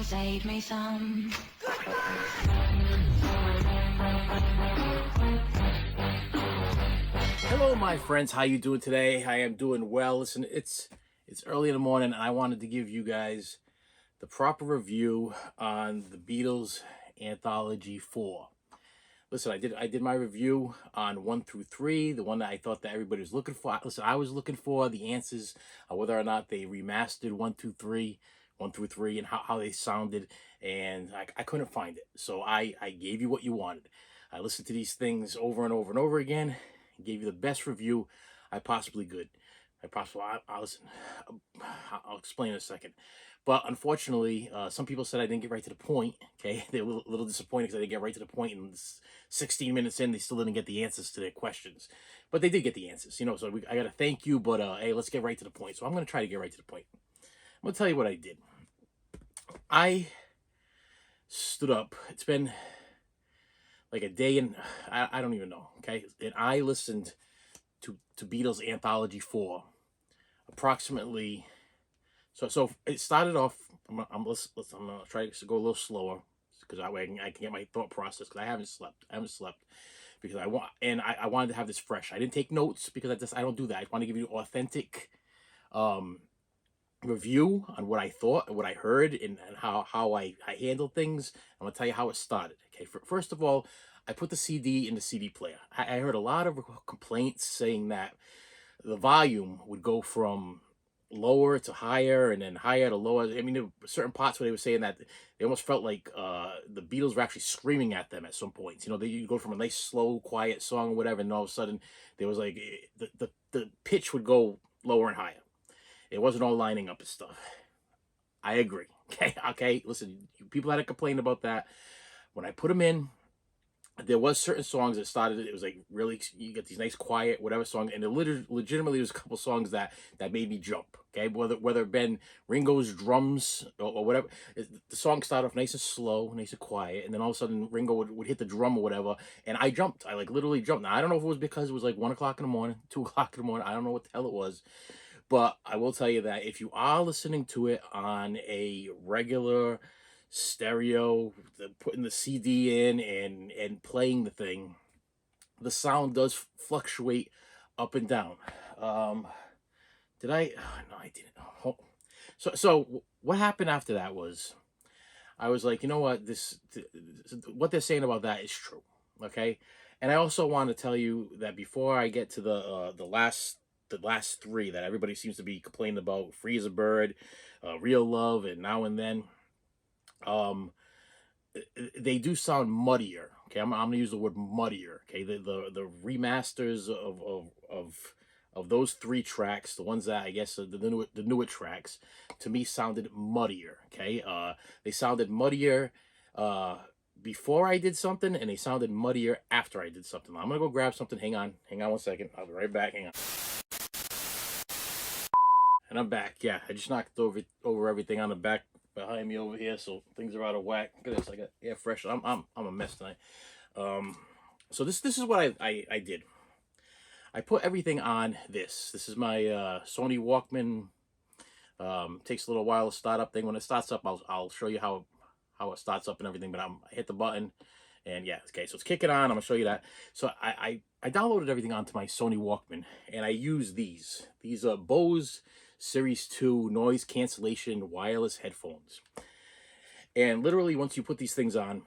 save me some. Hello, my friends. How you doing today? I am doing well. Listen, it's early in the morning, and I wanted to give you guys the proper review on the Beatles Anthology 4. Listen, I did my review on 1 through 3, the one that I thought that everybody was looking for. Listen, I was looking for the answers on whether or not they remastered 1 through 3, and how they sounded, and I couldn't find it. So I gave you what you wanted. I listened to these things over and over and over again, gave you the best review I possibly could. I'll listen. I'll explain in a second. But unfortunately, some people said I didn't get right to the point. Okay, they were a little disappointed because I didn't get right to the point, and 16 minutes in, they still didn't get the answers to their questions. But they did get the answers, you know. So I got to thank you, but hey, let's get right to the point. So I'm going to try to get right to the point. I'm going to tell you what I did. I stood up. It's been like a day, and I don't even know. Okay, and I listened to Beatles Anthology 4 approximately. So it started off. I'm gonna try to go a little slower because that way I can get my thought process, because I haven't slept because I wanted to have this fresh. I didn't take notes because I don't do that. I want to give you authentic um review on what I thought, what I heard, and how I handled things. I'm gonna tell you how it started. Okay, first of all, I put the CD in the CD player. I heard a lot of complaints saying that the volume would go from lower to higher and then higher to lower. I mean, there were certain parts where they were saying that they almost felt like the Beatles were actually screaming at them at some points. You know, you go from a nice, slow, quiet song or whatever, and all of a sudden there was like the pitch would go lower and higher. It wasn't all lining up and stuff. I agree. Okay. Listen, people had a complaint about that. When I put them in, there was certain songs that started. It was like really, you get these nice quiet whatever song, and legitimately there's a couple songs that made me jump. Okay, whether it been Ringo's drums or whatever, the song started off nice and slow, nice and quiet, and then all of a sudden Ringo would hit the drum or whatever, and I jumped. I like literally jumped. Now I don't know if it was because it was like 1 o'clock in the morning, 2 o'clock in the morning. I don't know what the hell it was, but I will tell you that if you are listening to it on a regular stereo, putting the CD in and playing the thing, the sound does fluctuate up and down. Um, did I? Oh, no, I didn't. So what happened after that was I was like, you know what, what they're saying about that is true. Okay, and I also want to tell you that before I get to the last three that everybody seems to be complaining about, Free as a Bird, Real Love, and Now and Then, um, they do sound muddier. Okay, I'm gonna use the word muddier. Okay, the remasters of those three tracks, the ones that I guess the newer tracks, to me sounded muddier. Okay, they sounded muddier before I did something, and they sounded muddier after I did something. I'm gonna go grab something. Hang on 1 second. I'll be right back. Hang on. And I'm back. Yeah, I just knocked over everything on the back behind me over here, so things are out of whack. Look at this. I got air fresh. I'm a mess tonight. Um, so this is what I did. I put everything on this. This is my Sony Walkman. Takes a little while to start up thing. When it starts up, I'll show you how it starts up and everything. But I hit the button, and yeah, okay. So it's kicking on. I'm gonna show you that. So I downloaded everything onto my Sony Walkman, and I use these. These are Bose Series 2 noise cancellation wireless headphones. And literally, once you put these things on,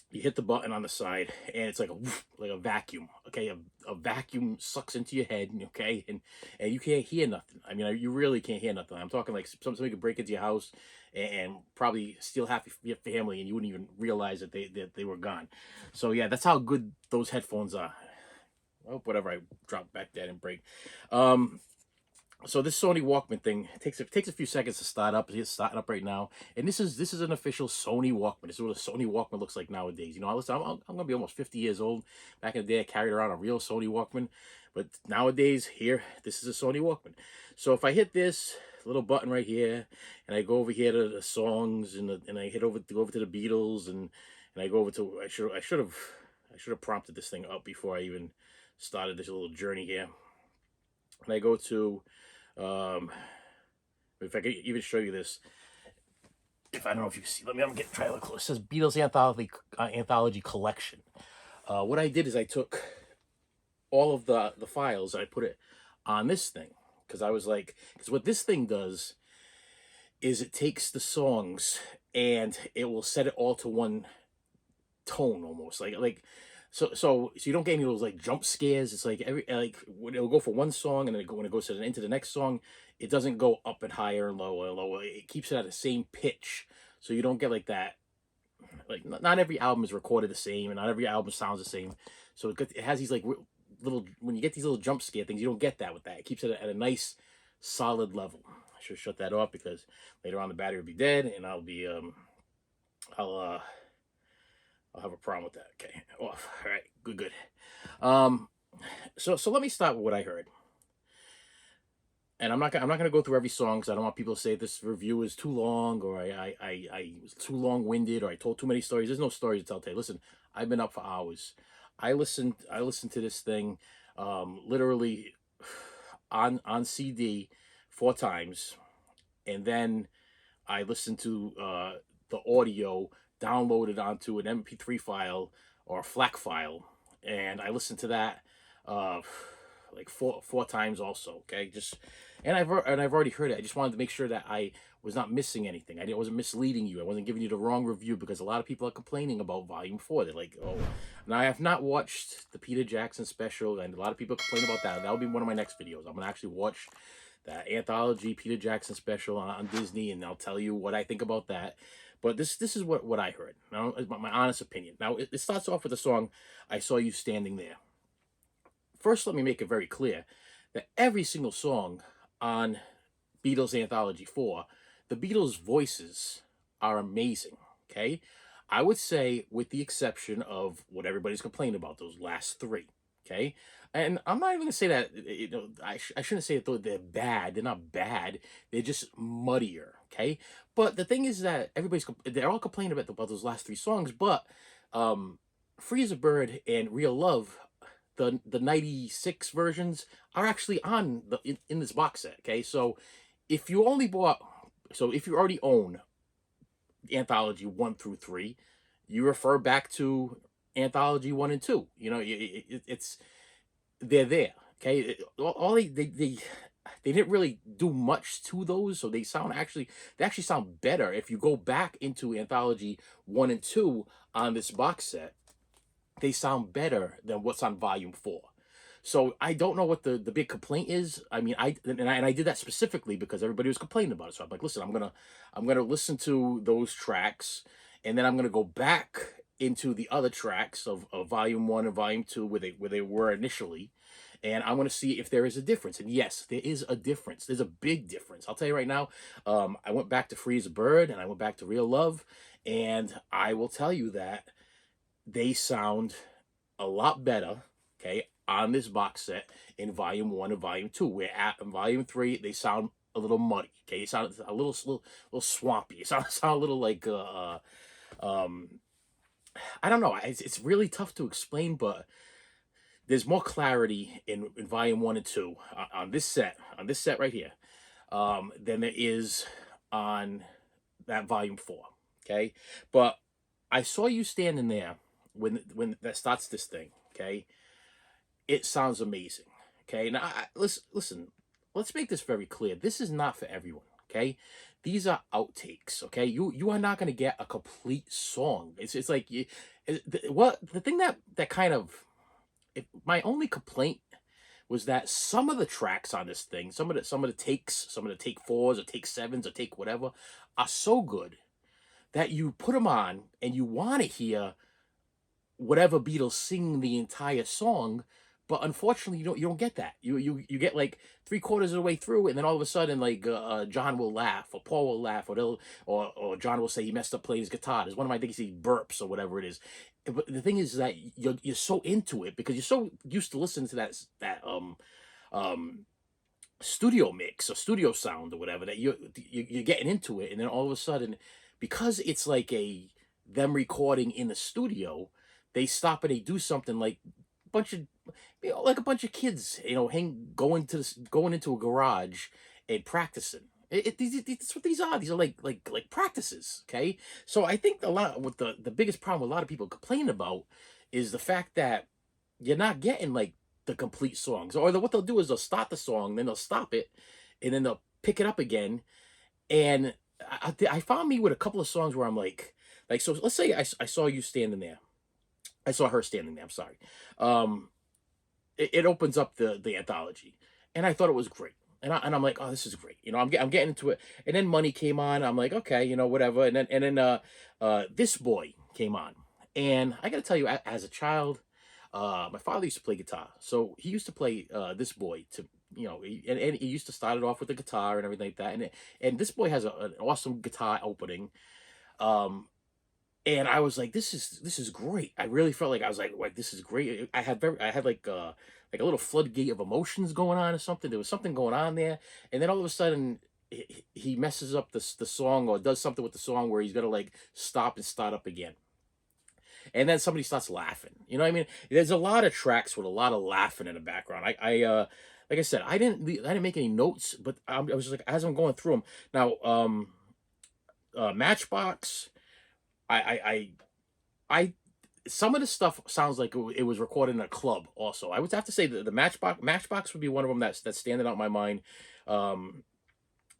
you hit the button on the side, and it's like a vacuum. Okay, a vacuum sucks into your head. Okay, and you can't hear nothing. I mean, you really can't hear nothing. I'm talking like somebody could break into your house and probably steal half your family, and you wouldn't even realize that they were gone. So yeah, that's how good those headphones are. I hope whatever I dropped back there didn't break. So this Sony Walkman thing takes a few seconds to start up. It's starting up right now, and this is an official Sony Walkman. This is what a Sony Walkman looks like nowadays. You know, I'm gonna be almost 50 years old. Back in the day, I carried around a real Sony Walkman, but nowadays, this is a Sony Walkman. So if I hit this little button right here, and I go over here to the songs, and I hit over to the Beatles, and I go over to I should have prompted this thing up before I even started this little journey here. And I go to, if I could even show you this, if I don't know if you can see. Let me try to look close. It says Beatles Anthology Collection. What I did is I took all of the files and I put it on this thing because I was like, because what this thing does is it takes the songs and it will set it all to one tone almost so you don't get any of those like jump scares. It's like when it'll go for one song and then when it goes into the next song, it doesn't go up and higher and lower and lower. It keeps it at the same pitch, so you don't get like that. Like not every album is recorded the same, and not every album sounds the same. So it has these like little, when you get these little jump scare things, you don't get that with that. It keeps it at a nice solid level. I should shut that off because later on the battery will be dead, and I'll have a problem with that. Okay, off. All right, good. So let me start with what I heard, and I'm not gonna go through every song because I don't want people to say this review is too long or I was too long winded or I told too many stories. There's no stories to tell today. Listen, I've been up for hours. I listened to this thing, literally on CD 4 times, and then I listened to the audio downloaded onto an MP3 file or a FLAC file, and I listened to that like four times also. Okay, and I've already heard it. I just wanted to make sure that I was not missing anything. I wasn't misleading you. I wasn't giving you the wrong review because a lot of people are complaining about Volume 4. They're like, oh, now I have not watched the Peter Jackson special, and a lot of people complain about that. That'll be one of my next videos. I'm gonna actually watch that Anthology Peter Jackson special on Disney, and I'll tell you what I think about that. But this is what I heard. Now, it's my honest opinion. Now, it starts off with the song, I Saw You Standing There. First, let me make it very clear that every single song on Beatles Anthology 4, the Beatles' voices are amazing, okay? I would say with the exception of what everybody's complaining about, those last three, okay? And I'm not even going to say that, I shouldn't say that they're bad. They're not bad. They're just muddier, okay? But the thing is that they're all complaining about those last three songs, but Free as a Bird and Real Love, the 96 versions are actually on in this box set, okay? So if you already own Anthology 1 through 3, you refer back to Anthology 1 and 2. You know, they're there, okay? All they didn't really do much to those, so they actually sound better if you go back into Anthology 1 and 2 on this box set. They sound better than what's on Volume 4. So I don't know what the big complaint is. I mean, I did that specifically because everybody was complaining about it. So I'm like, listen, I'm gonna listen to those tracks, and then I'm gonna go back into the other tracks of Volume 1 and Volume 2 where they were initially, and I want to see if there is a difference. And yes, there is a difference. There's a big difference. I'll tell you right now. I went back to Free as a Bird and I went back to Real Love, and I will tell you that they sound a lot better, okay, on this box set in Volume 1 and Volume 2. Where in Volume 3, they sound a little muddy, okay? They sound a little swampy. It sound a little like, I don't know. It's really tough to explain, but there's more clarity in Volume 1 and 2 on this set right here, than there is on that Volume 4, okay? But I Saw You Standing There, when that starts this thing, okay, it sounds amazing, okay? Now, listen, let's make this very clear. This is not for everyone, okay? These are outtakes, okay? You are not going to get a complete song. It's like, the thing that kind of, my only complaint was that some of the tracks on this thing, some of the takes, some of the take 4s or take 7s or take whatever, are so good that you put them on and you want to hear whatever Beatles sing the entire song, but unfortunately you don't get that. You get like 3/4 of the way through, and then all of a sudden like John will laugh or Paul will laugh or John will say he messed up playing his guitar. There's one of my things he burps or whatever it is. But the thing is that you're so into it because you're so used to listening to that studio mix or studio sound or whatever that you're getting into it, and then all of a sudden, because it's like them recording in the studio, they stop and they do something like a bunch of kids, going into a garage and practicing. That's what these are. These are like practices. Okay, so I think a lot with the biggest problem a lot of people complain about is the fact that you're not getting like the complete songs, or what they'll do is they'll start the song, then they'll stop it, and then they'll pick it up again. And I found me with a couple of songs where I'm like so. Let's say I saw you standing there. I saw her standing there. I'm sorry. Um, it opens up the anthology, and I thought it was great. And I'm like, oh, this is great. I'm getting into it. And then Money came on. I'm like, okay, whatever. And then This Boy came on, and I got to tell you, as a child, my father used to play guitar, so he used to play This Boy to and he used to start it off with the guitar and everything like that. And This Boy has an awesome guitar opening. Um, and I was like, this is great. I really felt like I was like this is great. I had like a little floodgate of emotions going on or something. There was something going on there, and then all of a sudden he messes up the song or does something with the song where he's got to like stop and start up again, and then somebody starts laughing. You know what I mean? There's a lot of tracks with a lot of laughing in the background. Like I said, I didn't make any notes, but I was just like as I'm going through them now. Matchbox. I I some of the stuff sounds like it was recorded in a club. Also, I would have to say that the Matchbox would be one of them that's standing out in my mind. Um,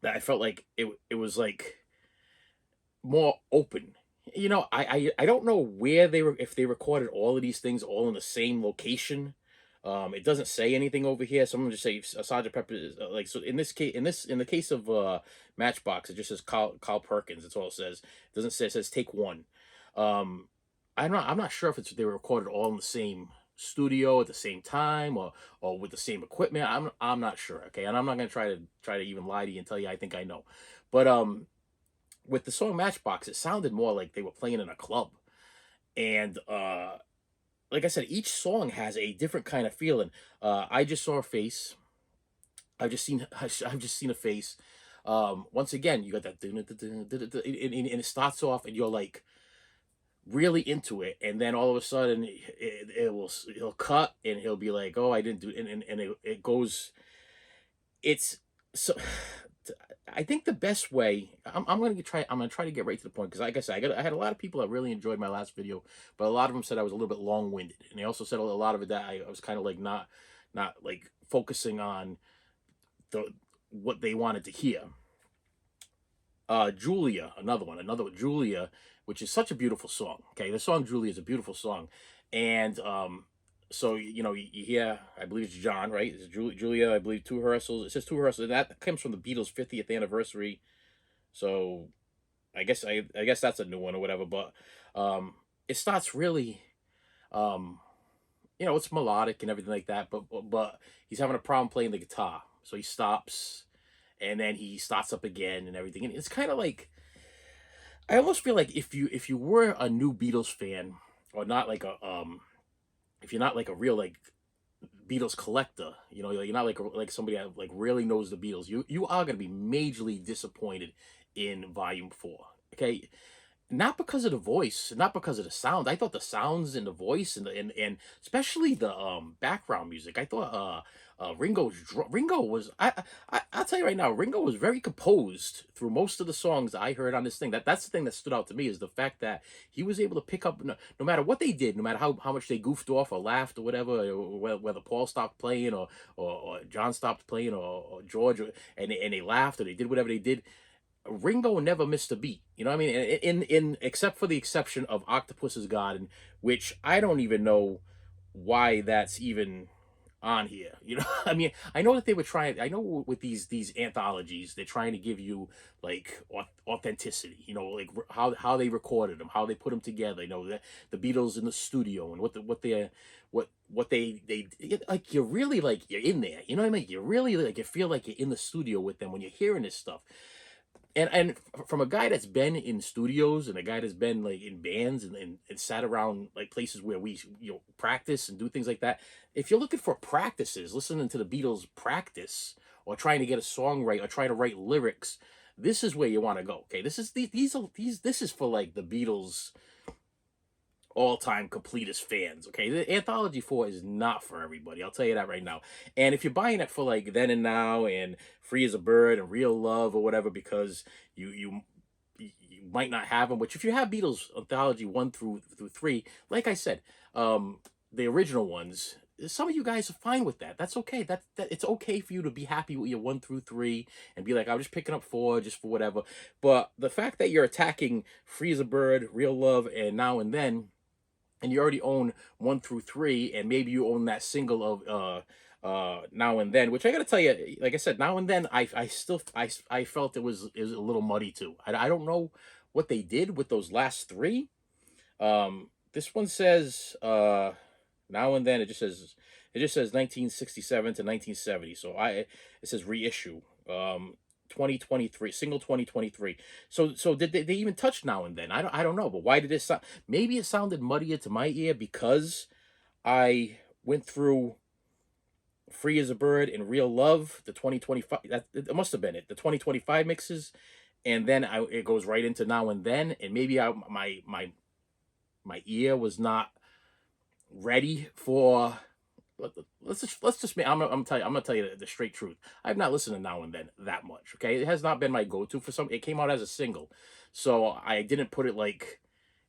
that I felt like it was like more open. I don't know where they were if they recorded all of these things all in the same location. It doesn't say anything over here. Someone just say Sergeant Pepper is like so. In the case of Matchbox, it just says Carl Perkins. That's all it says. It doesn't say. It says take one. Um, I'm not sure if they were recorded all in the same studio at the same time or with the same equipment. I'm not sure. Okay, and I'm not gonna try to even lie to you and tell you I think I know, but with the song Matchbox, it sounded more like they were playing in a club. And like I said, each song has a different kind of feeling. I just saw a face. I've just seen a face. Once again, you got that and it starts off and you're like really into it, and then all of a sudden he'll cut and he'll be like, oh, I didn't do, and it goes. It's so. I think the best way I'm gonna try to get right to the point, because like I said, I had a lot of people that really enjoyed my last video, but a lot of them said I was a little bit long winded, and they also said a lot of it that I was kind of like not like focusing on the what they wanted to hear. Julia, another one, Julia, which is such a beautiful song. Okay, the song Julia is a beautiful song, and so you hear, I believe it's John, right? It's Julia, I believe two rehearsals. It says two rehearsals, and that comes from the Beatles' 50th anniversary. So I guess that's a new one or whatever. But it starts really, um, it's melodic and everything like that. But he's having a problem playing the guitar, so he stops, and then he starts up again and everything. And it's kind of like, I almost feel like if you were a new Beatles fan, or not like a if you're not like a real like Beatles collector, you're not like somebody that like really knows the Beatles, you are gonna be majorly disappointed in Volume 4. Okay, not because of the voice, not because of the sound. I thought the sounds and the voice and especially the background music. I thought Ringo was I'll tell you right now, Ringo was very composed through most of the songs I heard on this thing. That's the thing that stood out to me, is the fact that he was able to pick up, no matter what they did, no matter how much they goofed off or laughed or whatever, or whether Paul stopped playing or John stopped playing or George, and they laughed or they did whatever they did. Ringo never missed a beat. You know what I mean? In except for the exception of Octopus's Garden, which I don't even know why that's even on here. I mean, I know that they were trying. I know with these anthologies, they're trying to give you like authenticity. Like how they recorded them, how they put them together. The Beatles in the studio, and what they like. You're really like you're in there. You know what I mean? You really like you feel like you're in the studio with them when you're hearing this stuff. And from a guy that's been in studios and a guy that's been like in bands and sat around like places where we practice and do things like that, if you're looking for practices, listening to the Beatles practice, or trying to get a song right, or trying to write lyrics, this is where you want to go. Okay, this is for like the Beatles all-time completist fans. Okay, the Anthology 4 is not for everybody, I'll tell you that right now. And if you're buying it for like Then and Now and Free as a Bird and Real Love or whatever, because you might not have them, which if you have Beatles Anthology 1 through 3, like I said, um the original ones, some of you guys are fine with that. That's okay. That it's okay for you to be happy with your 1 through 3 and be like, I'm just picking up 4 just for whatever. But the fact that you're attacking Free as a Bird, Real Love, and Now and Then, and you already own 1 through 3, and maybe you own that single of Now and Then, which I gotta tell you, like I said, Now and Then, I felt it was a little muddy too. I don't know what they did with those last three. This one says Now and Then, it just says 1967 to 1970. So it says reissue. 2023, single 2023. So did they even touch Now and Then? I don't know, but why did it sound, maybe it sounded muddier to my ear because I went through Free as a Bird and Real Love, the 2025, that it must have been it, the 2025 mixes, and then it goes right into Now and Then, and maybe my ear was not ready for. Let's just I'm gonna tell you the straight truth. I've not listened to Now and Then that much. Okay, it has not been my go-to for some. It came out as a single, so I didn't put it like.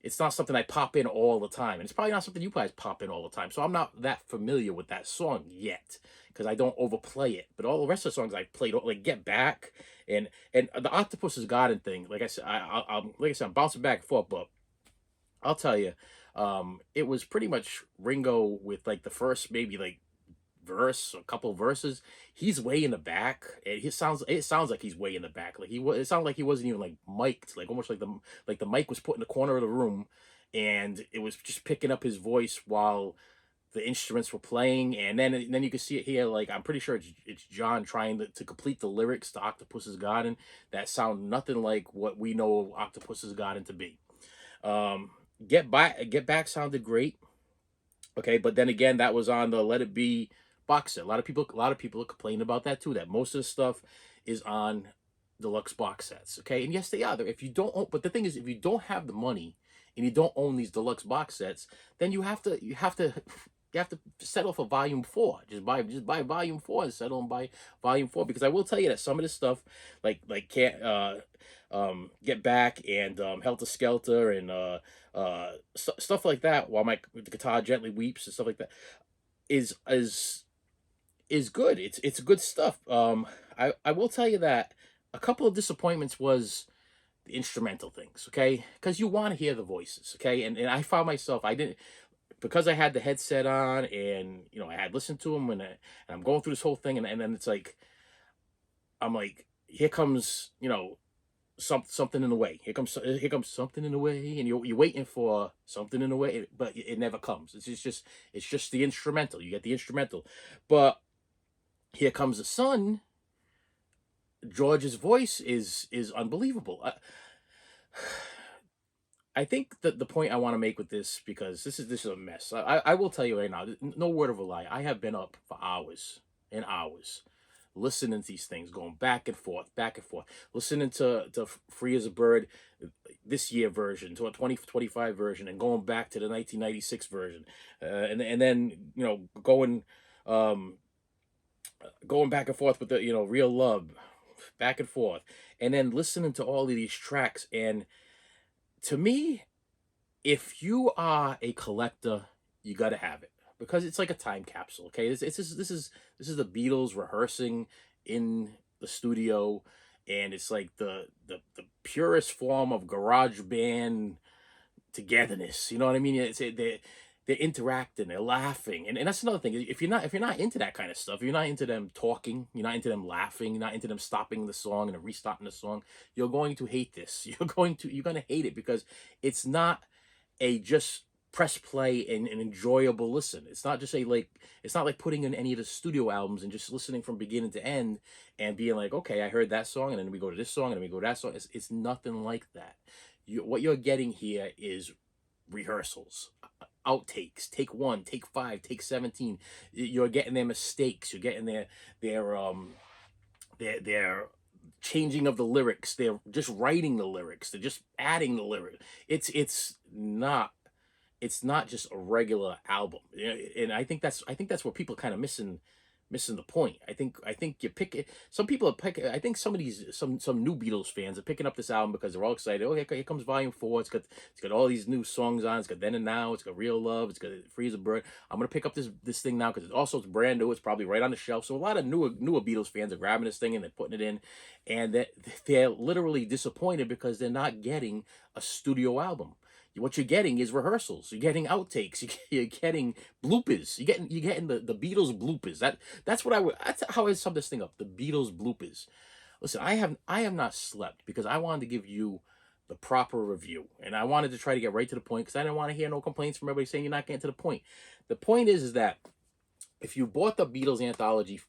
It's not something I pop in all the time, and it's probably not something you guys pop in all the time. So I'm not that familiar with that song yet because I don't overplay it. But all the rest of the songs I played, like Get Back and the Octopus's Garden thing. Like I said, like I said, I'm bouncing back and forth, but I'll tell you, it was pretty much Ringo with like the first maybe like verse, a couple verses. He's way in the back, and it sounds like he's way in the back. Like it sounded like he wasn't even like mic'd, like almost like the mic was put in the corner of the room, and it was just picking up his voice while the instruments were playing, and then you can see it here. Like I'm pretty sure it's John trying to complete the lyrics to Octopus's Garden that sound nothing like what we know Octopus's Garden to be. Um, Get Back sounded great. Okay, but then again, that was on the Let It Be box set. A lot of people complained about that too. That most of the stuff is on deluxe box sets. Okay, and yes, they are. If you don't own, but the thing is, if you don't have the money and you don't own these deluxe box sets, then you have to settle for volume 4. Just buy volume 4 and settle and buy volume 4. Because I will tell you that some of this stuff, like can't Get Back and Helter Skelter and stuff like that, while my the guitar gently weeps and stuff like that, is is is good. It's good stuff. I will tell you that a couple of disappointments was the instrumental things, okay? Because you want to hear the voices, okay? And I found myself, I didn't, because I had the headset on, and I had listened to them, and I'm going through this whole thing, and then it's like I'm like, here comes something in the way. Here comes something in the way, and you're waiting for something in the way, but it never comes. It's just the instrumental. You get the instrumental, but Here Comes the Sun. George's voice is unbelievable. I think that the point I want to make with this, because this is a mess. I will tell you right now, no word of a lie. I have been up for hours and hours listening to these things, going back and forth, listening to Free as a Bird, this year version, to a 2025 version, and going back to the 1996 version, and then um, going back and forth with the Real Love, back and forth, and then listening to all of these tracks. And to me, if you are a collector, you got to have it, because it's like a time capsule. Okay, this is the Beatles rehearsing in the studio, and it's like the purest form of garage band togetherness. You know what I mean? They're interacting, they're laughing, and that's another thing. If you're not into that kind of stuff, if you're not into them talking, you're not into them laughing, you're not into them stopping the song and then restarting the song, you're going to hate this. You're gonna hate it, because it's not a just press play and an enjoyable listen. It's not just it's not like putting in any of the studio albums and just listening from beginning to end and being like, okay, I heard that song, and then we go to this song, and then we go to that song. It's nothing like that. What you're getting here is rehearsals, outtakes, take 1, take 5, take 17. You're getting their mistakes. You're getting their changing of the lyrics. They're just writing the lyrics. They're just adding the lyric. It's not it's not just a regular album. Yeah, and I think that's where people kind of missing the point. I think you pick it. Some people are picking. I think some new Beatles fans are picking up this album because they're all excited. Oh, here comes Volume 4. It's got all these new songs on. It's got Then and Now. It's got Real Love. It's got Free as a Bird. I'm gonna pick up this thing now because it's brand new. It's probably right on the shelf. So a lot of newer Beatles fans are grabbing this thing and they're putting it in, and they're literally disappointed because they're not getting a studio album. What you're getting is rehearsals. You're getting outtakes. You're getting bloopers. You're getting the Beatles bloopers. That's how I sum this thing up. The Beatles bloopers. Listen, I have not slept because I wanted to give you the proper review, and I wanted to try to get right to the point because I didn't want to hear no complaints from everybody saying you're not getting to the point. The point is that if you bought the Beatles Anthology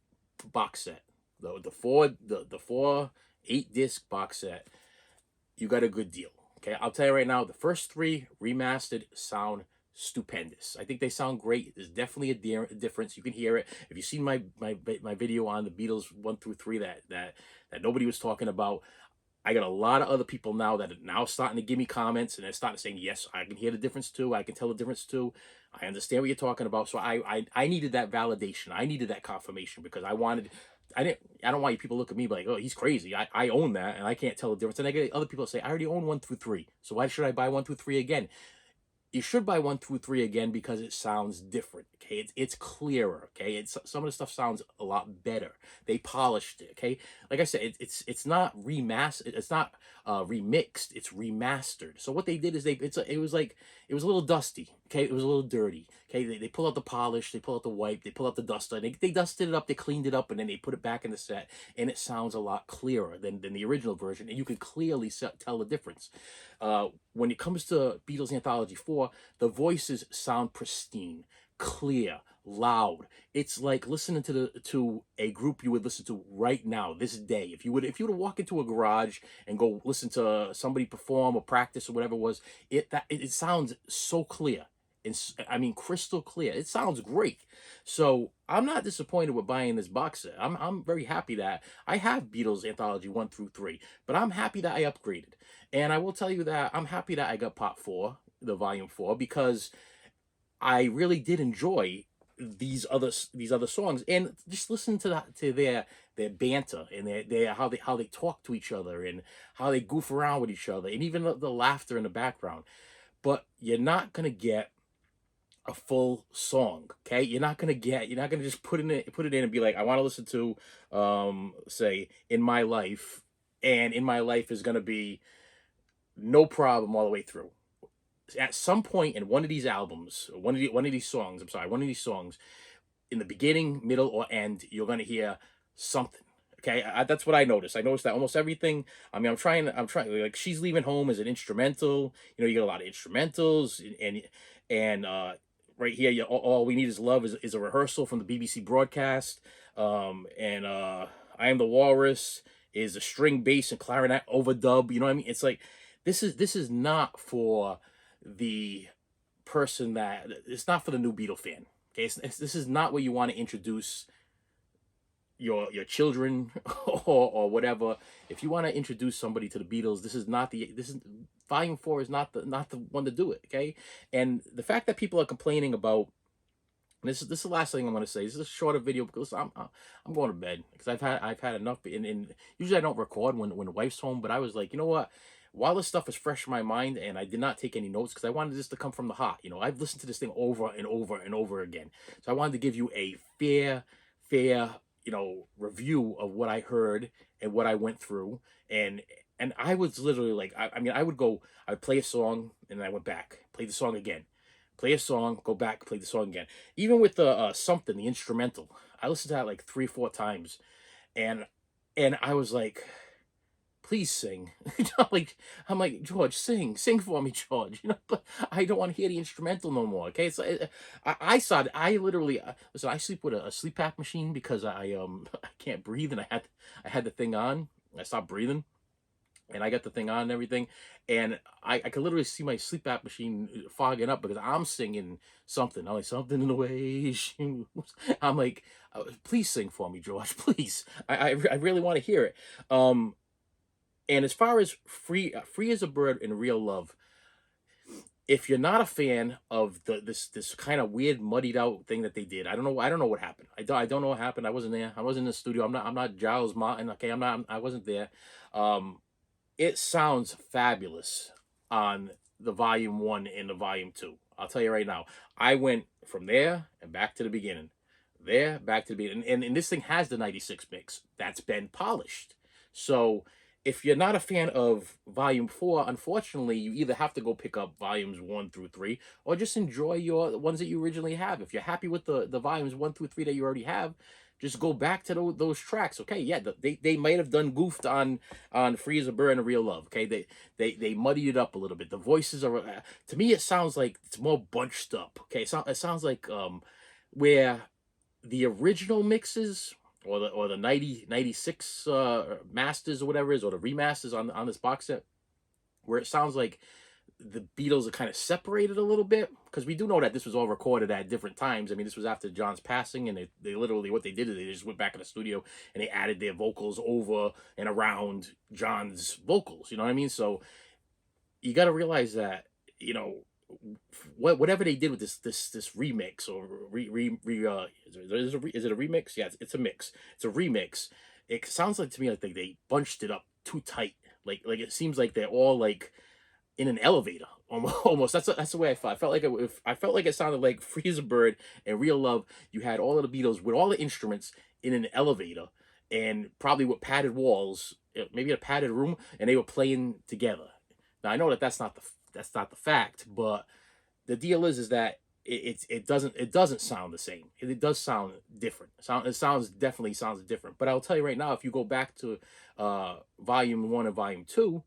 box set, the four 8-disc box set, you got a good deal. Okay, I'll tell you right now, the first 3 remastered sound stupendous. I think they sound great. There's definitely a difference. You can hear it. If you've seen my video on the Beatles 1 through 3 that nobody was talking about, I got a lot of other people now that are now starting to give me comments, and they're starting to saying, yes, I can hear the difference too. I can tell the difference too. I understand what you're talking about. So I needed that validation. I needed that confirmation because I don't want you people to look at me like, oh, he's crazy. I own that and I can't tell the difference. And I get other people say, I already own 1 through 3. So why should I buy 1 through 3 again? You should buy 1 through 3 again because it sounds different. Okay, it's clearer. Okay, some of the stuff sounds a lot better. They polished it. Okay, like I said, it's not remastered. It's not remixed. It's remastered. So what they did is it was a little dusty. Okay, it was a little dirty. Okay, they pull out the polish, they pull out the wipe, they pull out the duster, and they dusted it up, they cleaned it up, and then they put it back in the set, and it sounds a lot clearer than the original version, and you can clearly tell the difference. When it comes to Beatles Anthology 4, the voices sound pristine, clear, loud. It's like listening to a group you would listen to right now, this day. If you were to walk into a garage and go listen to somebody perform or practice or whatever it was, it sounds so clear. I mean, crystal clear. It sounds great. So I'm not disappointed with buying this box set. I'm very happy that I have Beatles Anthology 1 through 3, but I'm happy that I upgraded. And I will tell you that I'm happy that I got Part 4, the Volume 4, because I really did enjoy these other songs, and just listen to their banter and their how they talk to each other and how they goof around with each other, and even the laughter in the background. But you're not gonna get a full song. Okay, you're not gonna just put it in and be like, I want to listen to say In My Life, and In My Life is gonna be no problem all the way through. At some point in one of these albums, one of these songs, I'm sorry, one of these songs, in the beginning, middle, or end, you're gonna hear something. Okay, that's what I noticed. I noticed that almost everything. I mean, I'm trying. Like, She's Leaving Home is an instrumental. You get a lot of instrumentals, and right here, All We Need Is Love is a rehearsal from the BBC broadcast. And I Am the Walrus is a string bass and clarinet overdub. You know what I mean? It's like this is not for the person that it's not for the new Beatle fan. Okay, this is not where you want to introduce your children or whatever. If you want to introduce somebody to the Beatles, this is Volume 4 is not the one to do it. Okay, and the fact that people are complaining about this is the last thing I'm going to say. This is a shorter video because I'm going to bed because I've had enough. And usually I don't record when the wife's home, but I was like, you know what? While this stuff is fresh in my mind, and I did not take any notes because I wanted this to come from the heart. I've listened to this thing over and over and over again, so I wanted to give you a fair, review of what I heard and what I went through. And I was literally like, I mean, I'd play a song and then I went back, play the song again, play a song, go back, play the song again. Even with the something, the instrumental, I listened to that like 3 or 4 times, and I was like, please sing. I'm like, George, sing for me, George. But I don't want to hear the instrumental no more. Okay, so I literally listen. I sleep with a sleep app machine because I can't breathe, and I had the thing on. I stopped breathing, and I got the thing on and everything, and I could literally see my sleep app machine fogging up because I'm singing something. I'm like, something in the way she moves. I'm like, please sing for me, George, please. I really want to hear it. And as far as free as a bird and real love, if you're not a fan of this kind of weird muddied out thing that they did, I don't know what happened. I don't know what happened. I wasn't there. I wasn't in the studio. I'm not Giles Martin. Okay, I wasn't there. Um, it sounds fabulous on the volume one and the volume two. I'll tell you right now. I went from there and back to the beginning. There, back to the beginning. And this thing has the 96 mix that's been polished. So if you're not a fan of volume four, unfortunately, you either have to go pick up volumes one through three or just enjoy your ones that you originally have. If you're happy with the volumes one through three that you already have, just go back to those tracks. Okay, yeah, they might have done goofed on Free as a Bird and Real Love. Okay, they muddied it up a little bit. The voices are to me it sounds like it's more bunched up. Okay, it sounds like where the original mixes or the 96 masters or whatever it is, or the remasters on this box set, where it sounds like the Beatles are kind of separated a little bit, because we do know that this was all recorded at different times. I mean, this was after John's passing, and they literally, what they did is they just went back in the studio and they added their vocals over and around John's vocals. You know what I mean? So you got to realize that, you know, whatever they did with this remix or is it a remix? Yeah, it's a mix. It's a remix. It sounds like to me like they bunched it up too tight. Like it seems like they're all like in an elevator almost. That's the way I felt. I felt like I felt like it sounded like Free as a Bird and Real Love. You had all of the Beatles with all the instruments in an elevator, and probably with padded walls, maybe a padded room, and they were playing together. Now I know that that's not the fact, but the deal is that it doesn't sound the same. It does sound different. It sounds definitely sounds different. But I'll tell you right now, if you go back to volume one and volume two,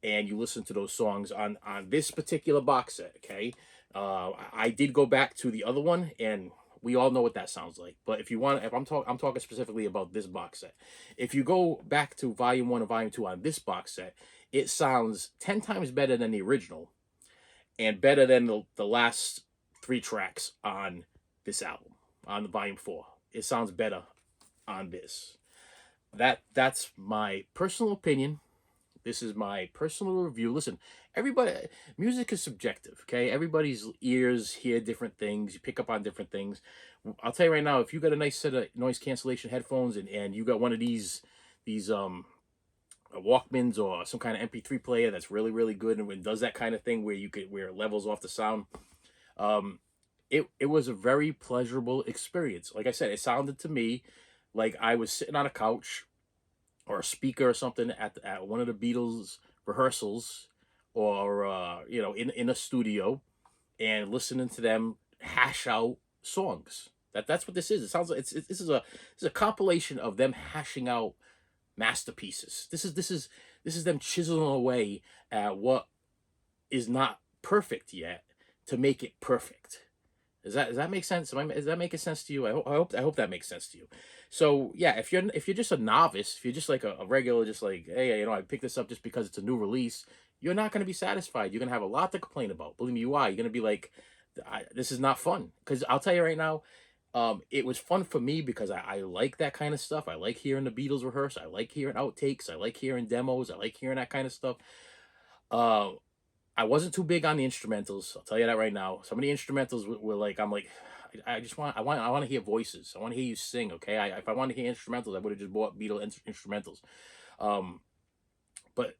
and you listen to those songs on this particular box set, okay, I did go back to the other one, and we all know what that sounds like. But if you want, if I'm talking specifically about this box set. If you go back to volume one and volume two on this box set, it sounds 10 times better than the original, and better than the last three tracks on this album, on the volume four. It sounds better on this. That's my personal opinion. This is my personal review. Listen, everybody, music is subjective, okay? Everybody's ears hear different things. You pick up on different things. I'll tell you right now, if you got a nice set of noise cancellation headphones, and you got one of these Walkmans or some kind of MP3 player that's really really good and does that kind of thing where it levels off the sound, um, it was a very pleasurable experience. Like I said, it sounded to me like I was sitting on a couch or a speaker or something at one of the Beatles rehearsals, or in a studio, and listening to them hash out songs. That's what this is. It sounds like this is a compilation of them hashing out masterpieces. This is them chiseling away at what is not perfect yet to make it perfect. Does that make sense? Is that making sense to you? I hope that makes sense to you. So yeah, if you're just a novice, if you're just like a regular, just like, hey, I picked this up just because it's a new release, you're not going to be satisfied. You're going to have a lot to complain about. Believe me, you are. You're going to be like, this is not fun. Because I'll tell you right now, it was fun for me because I like that kind of stuff. I like hearing the Beatles rehearse. I like hearing outtakes. I like hearing demos. I like hearing that kind of stuff. Uh, I wasn't too big on the instrumentals. I'll tell you that right now. Some of the instrumentals were like, I'm like, I want to hear voices. I want to hear you sing. Okay, if I wanted to hear instrumentals, I would have just bought Beatles instrumentals. Um, but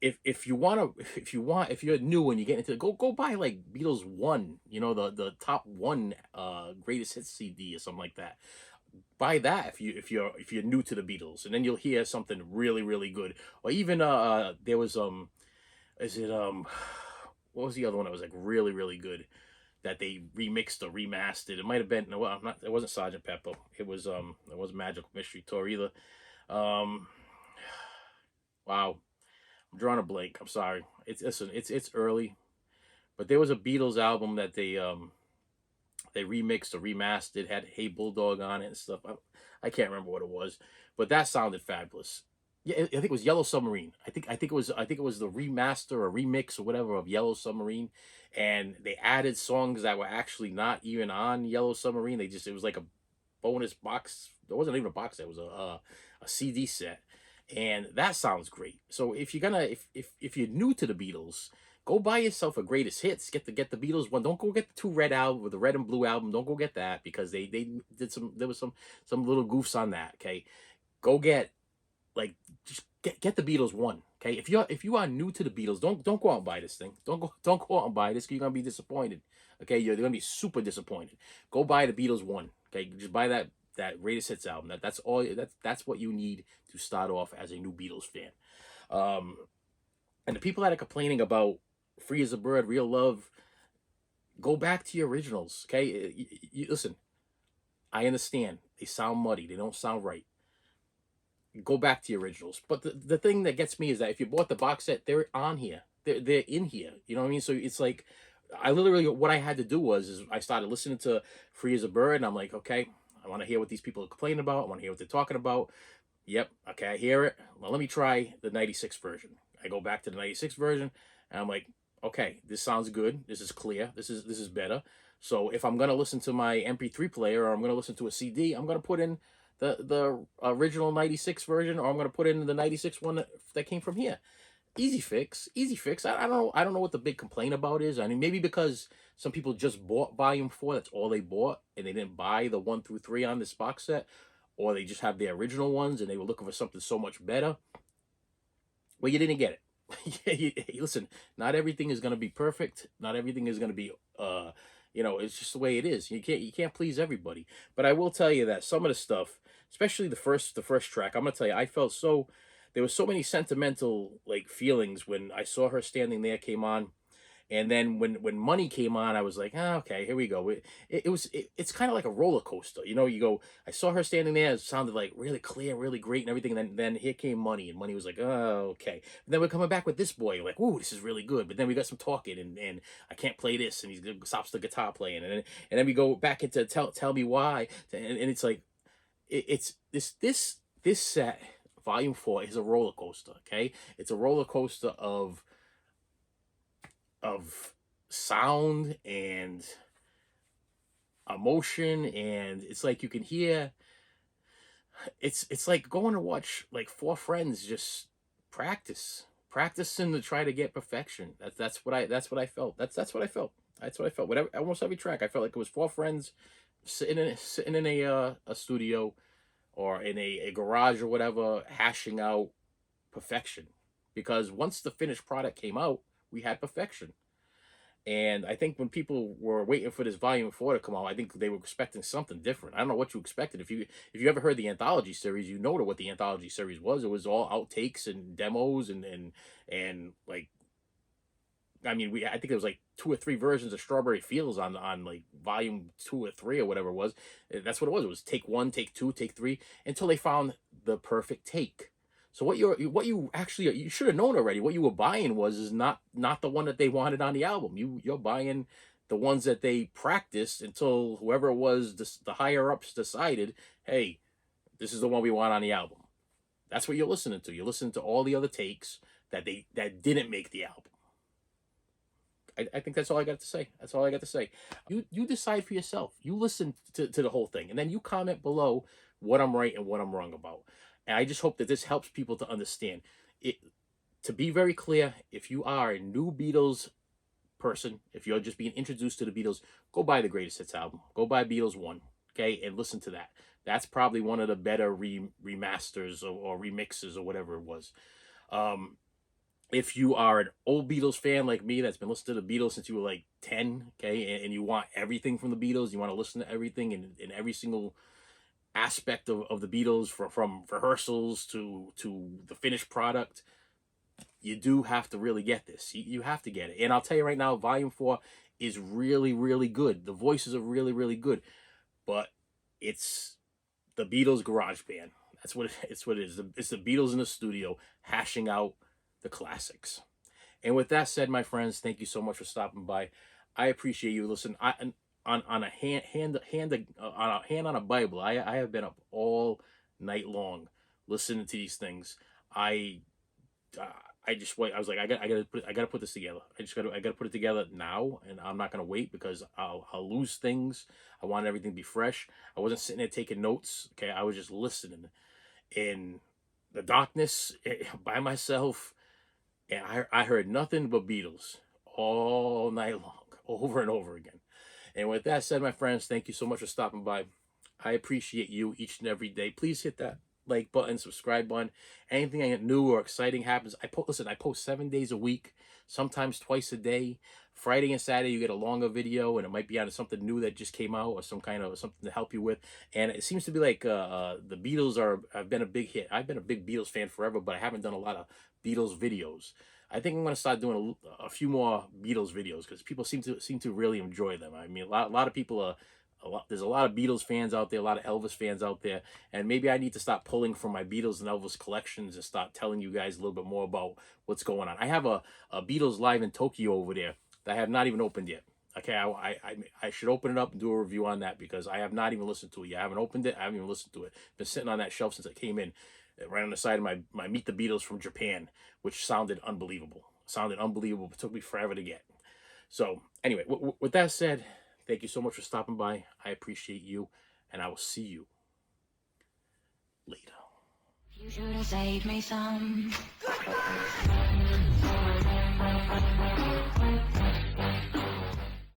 if you want to, if you're new and you get into it, go buy like Beatles one. The top one greatest hits CD or something like that. Buy that if you're new to the Beatles, and then you'll hear something really really good. Or even there was is it what was the other one that was like really really good that they remixed or remastered? It might have been, no, well, not, it wasn't Sergeant Pepper. It wasn't Magical Mystery Tour either. Um wow, I'm drawing a blank. I'm sorry. It's early, but there was a Beatles album that they remixed or remastered, had Hey Bulldog on it and stuff. I can't remember what it was, but that sounded fabulous. Yeah, I think it was Yellow Submarine. I think it was the remaster or remix or whatever of Yellow Submarine, and they added songs that were actually not even on Yellow Submarine. It was like a bonus box. It wasn't even a box set. It was a CD set, and that sounds great. So if you're gonna if you're new to the Beatles, Go buy yourself a greatest hits. Get the Beatles one. Don't go get the two red album or the red and blue album. Don't go get that because they did there was some little goofs on that. Okay, go get like just get the Beatles one. Okay, if you are new to the Beatles, don't go out and buy this thing. Don't go out and buy this because you're gonna be disappointed. Okay, you're gonna be super disappointed. Go buy the Beatles one. Okay, just buy that greatest hits album. That's all. That's what you need to start off as a new Beatles fan. Um, and the people that are complaining about Free as a Bird, Real Love, go back to your originals. Okay, listen. I understand they sound muddy. They don't sound right. Go back to the originals. But the thing that gets me is that if you bought the box set, they're on here. They're in here. You know what I mean? So it's like I literally what I had to do is I started listening to Free as a Bird, and I'm like, okay, I want to hear what these people are complaining about. I want to hear what they're talking about. Yep, okay, I hear it. Well, let me try the 96 version. I go back to the 96 version, and I'm like, okay, this sounds good. This is clear. This is better. So if I'm gonna listen to my MP3 player or I'm gonna listen to a CD, I'm gonna put in the original 96 version, or I'm gonna put in the 96 one that came from here. Easy fix, easy fix. I don't know what the big complaint about is. I mean, maybe because some people just bought volume 4, that's all they bought, and they didn't buy the 1 through 3 on this box set, or they just have the original ones and they were looking for something so much better. Well, you didn't get it. Listen, not everything is going to be perfect. Not everything is going to be it's just the way it is. You can't please everybody. But I will tell you that some of the stuff, especially the first track, I'm going to tell you, I felt so there was so many sentimental like feelings when I saw her standing there came on. And then when money came on, I was like, okay, here we go. It's kind of like a roller coaster, you know. You go, I saw her standing there. It sounded like really clear, really great, and everything. And then here came money, and money was like, oh, okay. And then we're coming back with this boy, like, ooh, this is really good. But then we got some talking, and I can't play this, and he stops the guitar playing, and then we go back into tell me why, and it's like it's this set volume 4 is a roller coaster. Okay, it's a roller coaster of sound and emotion, and it's like you can hear it's like going to watch like four friends just practicing to try to get perfection. That's what I felt. That's what I felt. Whatever, almost every track I felt like it was four friends sitting in a studio or in a garage or whatever, hashing out perfection, because once the finished product came out, we had perfection. And I think when people were waiting for this volume 4 to come out, I think they were expecting something different. I don't know what you expected. If you ever heard the anthology series, you know what the anthology series was. It was all outtakes and demos and like, I mean, I think there was like 2 or 3 versions of Strawberry Fields on like volume 2 or 3 or whatever it was. That's what it was. It was take 1, take 2, take 3 until they found the perfect take. So you should have known already. What you were buying is not the one that they wanted on the album. You're buying the ones that they practiced until whoever it was, the higher ups decided, hey, this is the one we want on the album. That's what you're listening to. You're listening to all the other takes that didn't make the album. I think that's all I got to say. That's all I got to say. You decide for yourself. You listen to the whole thing, and then you comment below what I'm right and what I'm wrong about. And I just hope that this helps people to understand it. To be very clear, if you are a new Beatles person, if you're just being introduced to the Beatles, go buy the Greatest Hits album. Go buy Beatles 1, okay, and listen to that. That's probably one of the better remasters or remixes or whatever it was. If you are an old Beatles fan like me that's been listening to the Beatles since you were like 10, okay, and you want everything from the Beatles, you want to listen to everything in every single aspect of the Beatles, from rehearsals to the finished product, you do have to really get this. You have to get it. And I'll tell you right now, volume 4 is really, really good. The voices are really, really good. But it's the Beatles garage band. That's what it's what it is. It's the Beatles in the studio hashing out the classics. And with that said, my friends, thank you so much for stopping by. I appreciate you. Listen, on a hand on a Bible, I have been up all night long listening to these things. I just wait. I was like, I gotta put this together. I gotta put it together now, and I'm not gonna wait because I'll lose things. I want everything to be fresh. I wasn't sitting there taking notes. Okay, I was just listening in the darkness by myself, and I heard nothing but Beatles all night long, over and over again. And with that said, my friends, thank you so much for stopping by. I appreciate you each and every day. Please hit that like button, subscribe button. Anything new or exciting happens, I post 7 days a week, sometimes twice a day. Friday and Saturday, you get a longer video, and it might be on something new that just came out or some kind of something to help you with. And it seems to be like the Beatles have been a big hit. I've been a big Beatles fan forever, but I haven't done a lot of Beatles videos. I think I'm going to start doing a few more Beatles videos because people seem to really enjoy them. I mean, a lot of people are. There's a lot of Beatles fans out there, a lot of Elvis fans out there, and maybe I need to stop pulling from my Beatles and Elvis collections and start telling you guys a little bit more about what's going on. I have a Beatles Live in Tokyo over there that I have not even opened yet. Okay, I should open it up and do a review on that because I have not even listened to it yet. I haven't opened it. I haven't even listened to it. It's been sitting on that shelf since it came in, right on the side of my Meet the Beatles from Japan, which sounded unbelievable. It took me forever to get. So anyway, with that said, thank you so much for stopping by. I appreciate you, and I will see you later. You should have saved me some.